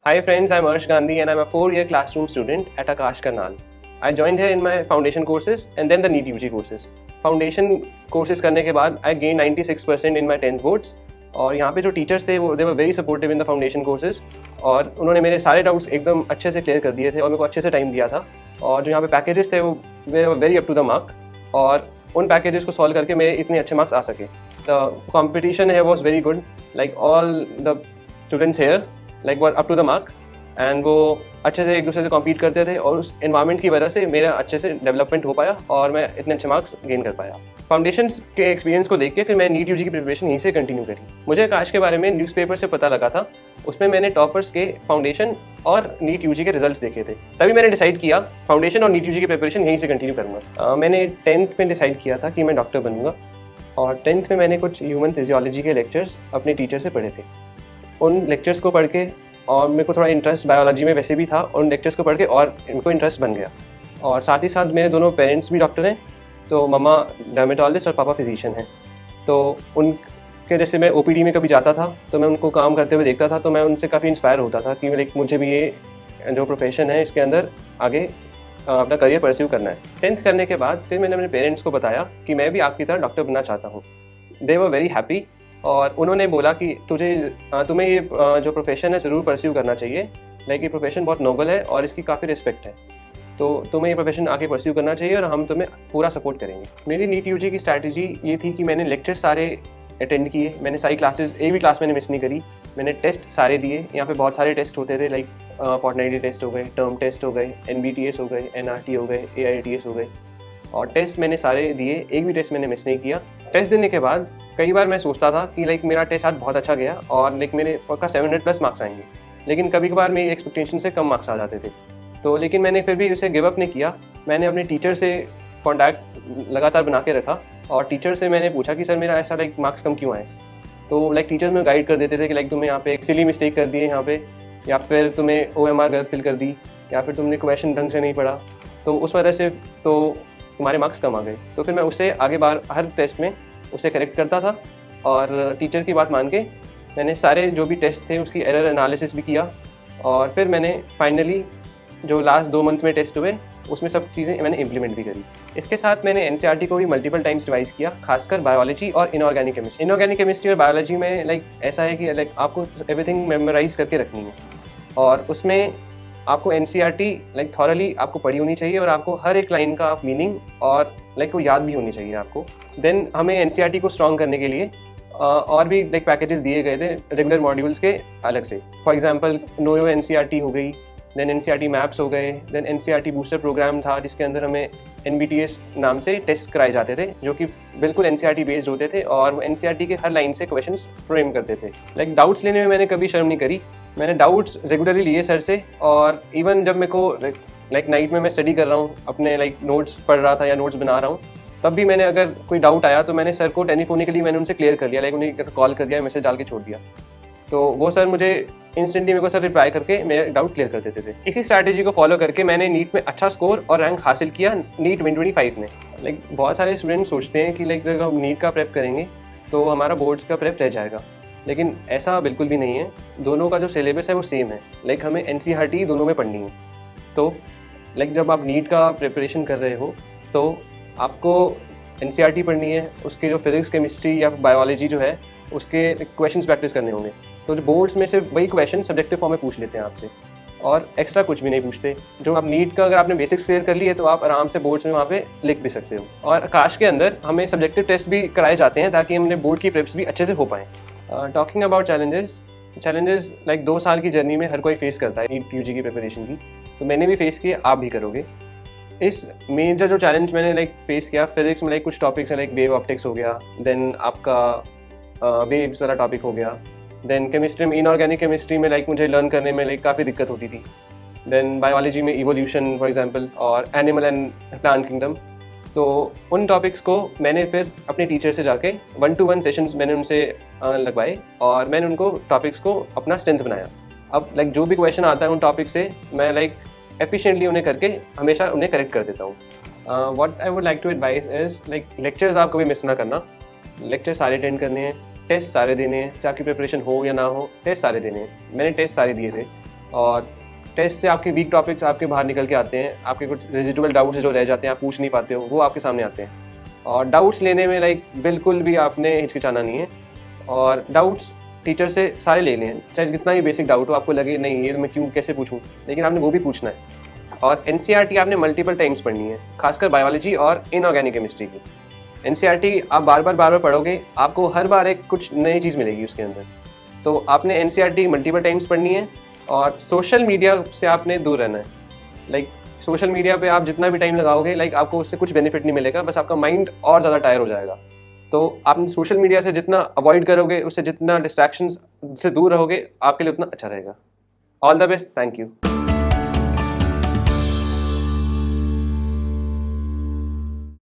Hi friends, I'm Arsh Gandhi and I'm a 4-year classroom student at Akash Karnal. I joined here in my foundation courses and then the NEET UG courses. Foundation courses करने के बाद I gained 96% in my 10th boards और यहाँ पे जो teachers थे वो they were very supportive in the foundation courses और उन्होंने मेरे सारे डाउट्स एकदम अच्छे से क्लियर कर दिए थे और मेरे को अच्छे से टाइम दिया था और जो यहाँ पे पैकेजेस थे वो they were very up to the mark और उन पैकेजेस को सॉल्व करके मेरे इतने अच्छे मार्क्स आ सके. The competition here was very good, like all the students here like were up to the mark and वो अच्छे से एक दूसरे से कॉम्पीट करते थे और उस एनवायरनमेंट की वजह से मेरा अच्छे से डेवलपमेंट हो पाया और मैं इतने अच्छे मार्क्स गेन कर पाया. फाउंडेशंस के एक्सपीरियंस को देख के फिर मैं नीट यूजी की प्रिपरेशन यहीं से कंटिन्यू करी. मुझे आकाश के बारे में न्यूज़पेपर से पता लगा था, उसमें मैंने टॉपर्स के फाउंडेशन और नीट यूजी के रिजल्ट्स देखे थे. तभी मैंने डिसाइड किया फाउंडेशन और नीट यूजी की प्रिपरेशन यहीं से कंटिन्यू करूँगा. मैंने 10th में डिसाइड किया था कि मैं डॉक्टर बनूंगा और 10th में मैंने कुछ ह्यूमन फिजियोलॉजी के लेक्चर्स अपने टीचर से पढ़े थे. उन लेक्चर्स को पढ़ के और मेरे को थोड़ा इंटरेस्ट बायोलॉजी में वैसे भी था और उन लेक्चर्स को पढ़ के और इनको इंटरेस्ट बन गया. और साथ ही साथ मेरे दोनों पेरेंट्स भी डॉक्टर हैं, तो मम्मा डर्मेटोलॉजिस्ट और पापा फिजिशियन हैं. तो उनके जैसे मैं ओपीडी में कभी जाता था तो मैं उनको काम करते हुए देखता था, तो मैं उनसे काफ़ी इंस्पायर होता था कि लाइक मुझे भी ये जो प्रोफेशन है इसके अंदर आगे अपना करियर परस्यू करना है. 10th करने के बाद फिर मैंने अपने पेरेंट्स को बताया कि मैं भी आपकी तरह डॉक्टर बनना चाहता हूँ. दे वर वेरी हैप्पी और उन्होंने बोला कि तुम्हें ये जो प्रोफेशन है ज़रूर परस्यू करना चाहिए. लाइक ये प्रोफेशन बहुत नोबल है और इसकी काफ़ी रिस्पेक्ट है, तो तुम्हें ये प्रोफेशन आगे परस्यू करना चाहिए और हम तुम्हें पूरा सपोर्ट करेंगे. मेरी नीट यूजी की स्ट्रैटेजी ये थी कि मैंने लेक्चर सारे अटेंड किए, मैंने सारी क्लासेस एक भी क्लास मैंने मिस नहीं करी. मैंने टेस्ट सारे दिए. यहाँ पे बहुत सारे टेस्ट होते थे, लाइक फॉर्टनाइटली टेस्ट हो गए, टर्म टेस्ट हो गए, NBTS हो गए, NRT हो गए, AITS हो गए और टेस्ट मैंने सारे दिए. एक भी टेस्ट मैंने मिस नहीं किया. टेस्ट देने के बाद कई बार मैं सोचता था कि लाइक मेरा टेस्ट आज बहुत अच्छा गया और लाइक मेरे पक्का 700+ मार्क्स आएंगे, लेकिन कभी कभार मेरी एक्सपेक्टेशन से कम मार्क्स आ जाते थे. तो लेकिन मैंने फिर भी उसे गिव अप नहीं किया. मैंने अपने टीचर से कॉन्टैक्ट लगातार बना के रखा और टीचर से मैंने पूछा कि सर मेरा ऐसा लाइक मार्क्स कम क्यों आए. तो लाइक टीचर में गाइड कर देते थे कि लाइक तुमने यहाँ पे एक सिली मिस्टेक कर दी है यहाँ पे, या फिर तुम्हें OMR गलत फिल कर दी, या फिर तुमने क्वेश्चन ढंग से नहीं पढ़ा, तो उस वजह से तो तुम्हारे मार्क्स कम आ गए. तो फिर मैं उससे आगे बार हर टेस्ट में उसे करेक्ट करता था और टीचर की बात मान के मैंने सारे जो भी टेस्ट थे उसकी एरर एनालिसिस भी किया और फिर मैंने फाइनली जो लास्ट 2 मंथ में टेस्ट हुए उसमें सब चीज़ें मैंने इम्प्लीमेंट भी करी. इसके साथ मैंने NCERT को भी मल्टीपल टाइम्स रिवाइज किया, खासकर बायोलॉजी और इनऑर्गेनिक केमिस्ट्री. इनऑर्गेनिक केमिस्ट्री और बायोलॉजी में लाइक ऐसा है कि लाइक आपको एवरीथिंग मेमोराइज करके रखनी है और उसमें आपको NCERT लाइक थॉरली आपको पढ़ी होनी चाहिए और आपको हर एक लाइन का मीनिंग और लाइक वो याद भी होनी चाहिए आपको. देन हमें NCERT को स्ट्रॉन्ग करने के लिए और भी लाइक पैकेजेस दिए गए थे रेगुलर मॉड्यूल्स के अलग से. फॉर एग्जांपल नोयो NCERT हो गई, देन NCERT मैप्स हो गए, देन NCERT बूस्टर प्रोग्राम था जिसके अंदर हमें NBTS नाम से टेस्ट कराए जाते थे जो कि बिल्कुल NCERT बेस्ड होते थे और वो NCERT के हर लाइन से क्वेश्चंस फ्रेम करते थे. लाइक डाउट्स लेने में मैंने कभी शर्म नहीं करी. मैंने डाउट्स रेगुलरली लिए सर से और इवन जब मेरे को लाइक नाइट में मैं स्टडी कर रहा हूँ, अपने लाइक नोट्स पढ़ रहा था या नोट्स बना रहा हूँ, तब भी मैंने अगर कोई डाउट आया तो मैंने सर को टेलीफोनिकली मैंने उनसे क्लियर कर लिया, लाइक उन्हें कॉल कर दिया, मैसेज डाल के छोड़ दिया. तो वो सर मुझे इंस्टेंटली मेरे को सर रिप्लाई करके मेरे डाउट क्लियर कर देते थे. इसी स्ट्रैटेजी को फॉलो करके मैंने नीट में अच्छा स्कोर और रैंक हासिल किया नीट 2025 में. लाइक बहुत सारे स्टूडेंट सोचते हैं कि लाइक अगर हम नीट का प्रेप करेंगे तो हमारा बोर्ड्स का प्रेप रह जाएगा, लेकिन ऐसा बिल्कुल भी नहीं है. दोनों का जो सिलेबस है वो सेम है. लाइक हमें NCERT दोनों में पढ़नी है. तो लाइक जब आप नीट का प्रिपरेशन कर रहे हो तो आपको NCERT पढ़नी है, उसके जो फिजिक्स केमिस्ट्री या बायोलॉजी जो है उसके क्वेश्चंस प्रैक्टिस करने होंगे. तो जो बोर्ड्स में सिर्फ वही क्वेश्चन सब्जेक्टिव फॉर्म में पूछ लेते हैं आपसे और एक्स्ट्रा कुछ भी नहीं पूछते. जो आप नीट का अगर आपने बेसिक्स क्लियर कर लिए तो आप आराम से बोर्ड्स में वहाँ पे लिख भी सकते हो. और आकाश के अंदर हमें सब्जेक्टिव टेस्ट भी कराए जाते हैं ताकि हमने बोर्ड की प्रेप्स भी अच्छे से हो पाएँ. टॉकिंग अबाउट चैलेंजेस लाइक 2 साल की जर्नी में हर कोई फेस करता है नीट यूजी की प्रिपरेशन की, तो मैंने भी फेस किए, आप भी करोगे. इस मेजर जो चैलेंज मैंने लाइक फेस किया, फिजिक्स में लाइक कुछ टॉपिक्स है, लाइक वेव ऑप्टिक्स हो गया, देन आपका वेव्स वाला टॉपिक हो गया. देन केमिस्ट्री में इनऑर्गेनिक केमिस्ट्री में लाइक मुझे लर्न करने में लाइक काफ़ी दिक्कत होती थी. देन बायोलॉजी में इवोल्यूशन फॉर एग्जांपल और एनिमल एंड प्लांट किंगडम. तो उन टॉपिक्स को मैंने फिर अपने टीचर से जाके 1-to-1 सेशंस मैंने उनसे लगवाए और मैंने उनको टॉपिक्स को अपना स्ट्रेंथ बनाया. अब लाइक जो भी क्वेश्चन आता है उन टॉपिक से मैं लाइक एफिशिएंटली उन्हें करके हमेशा उन्हें करेक्ट कर देता हूँ. What I would like to advise is like lectures आप कभी मिस ना करना. लेक्चर सारे अटेंड करने हैं, टेस्ट सारे देने हैं, चाहे प्रिपरेशन हो या ना हो, टेस्ट सारे देने हैं. मैंने टेस्ट सारे दिए थे और टेस्ट से आपके वीक टॉपिक्स आपके बाहर निकल के आते हैं, आपके कुछ रेजिडुअल डाउट्स जो रह जाते हैं आप पूछ नहीं पाते हो वो आपके सामने आते हैं। और डाउट्स लेने में बिल्कुल भी आपने हिचकिचाना नहीं है, और डाउट्स टीचर से सारे ले लें, चाहे जितना भी बेसिक डाउट हो, आपको लगे नहीं ये मैं क्यों कैसे पूछूं, लेकिन आपने वो भी पूछना है। और एनसीईआरटी आपने मल्टीपल टाइम्स पढ़नी है, खासकर बायोलॉजी और इनऑर्गेनिक केमिस्ट्री की। एनसीईआरटी आप बार बार पढ़ोगे, आपको हर बार एक कुछ नई चीज़ मिलेगी उसके अंदर। तो आपने एनसीईआरटी मल्टीपल टाइम्स पढ़नी है, और सोशल मीडिया से आपने दूर रहना है। सोशल मीडिया पे आप जितना भी टाइम लगाओगे आपको उससे कुछ बेनिफिट नहीं मिलेगा, बस आपका माइंड और ज़्यादा टायर हो जाएगा। तो आप सोशल मीडिया से जितना अवॉइड करोगे, उससे जितना डिस्ट्रैक्शंस से दूर रहोगे, आपके लिए उतना अच्छा रहेगा। All the best, thank you.